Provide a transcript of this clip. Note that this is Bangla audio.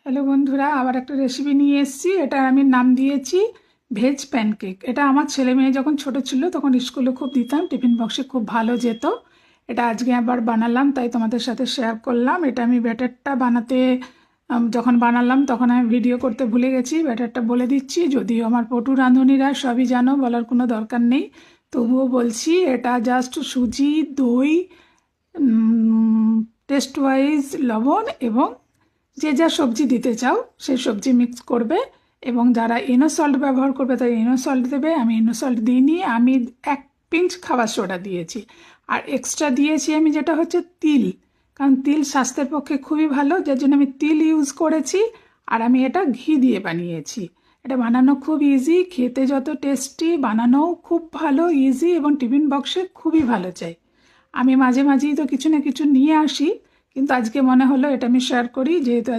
হ্যালো বন্ধুরা, আবার একটা রেসিপি নিয়ে এসেছি। এটা আমি নাম দিয়েছি ভেজ প্যানকেক। এটা আমার ছেলে মেয়ে যখন ছোট ছিল তখন স্কুলে খুব দিতাম, টিফিন বক্সে খুব ভালো যেত। এটা আজকে আবার বানালাম, তাই তোমাদের সাথে শেয়ার করলাম। এটা আমি ব্যাটারটা বানাতে যখন বানালাম তখন আমি ভিডিও করতে ভুলে গেছি। ব্যাটারটা বলে দিচ্ছি, যদিও আমার পটু রাঁধুনিরা সবই জানো, বলার কোনো দরকার নেই, তবুও বলছি। এটা জাস্ট সুজি, দই, টেস্ট ওয়াইজ লবণ এবং যে যা সবজি দিতে চাও সেই সবজি মিক্স করবে। এবং যারা ইনো সল্ট ব্যবহার করবে তাই ইনো সল্ট দেবে। আমি ইনো সল্ট দিইনি, আমি 1 পিঞ্চ খাবার সোডা দিয়েছি। আর এক্সট্রা দিয়েছি আমি যেটা হচ্ছে তিল, কারণ তিল স্বাস্থ্যের পক্ষে খুবই ভালো, যার জন্য আমি তিল ইউজ করেছি। আর আমি এটা ঘি দিয়ে বানিয়েছি। এটা বানানো খুব ইজি, খেতে যত টেস্টি, বানানোও খুব ভালো, ইজি, এবং টিফিন বক্সে খুবই ভালো চাই। আমি মাঝে মাঝেই তো কিছু না কিছু নিয়ে আসি, কিন্তু আজকে মনে হলো এটা আমি শেয়ার করি, যেহেতু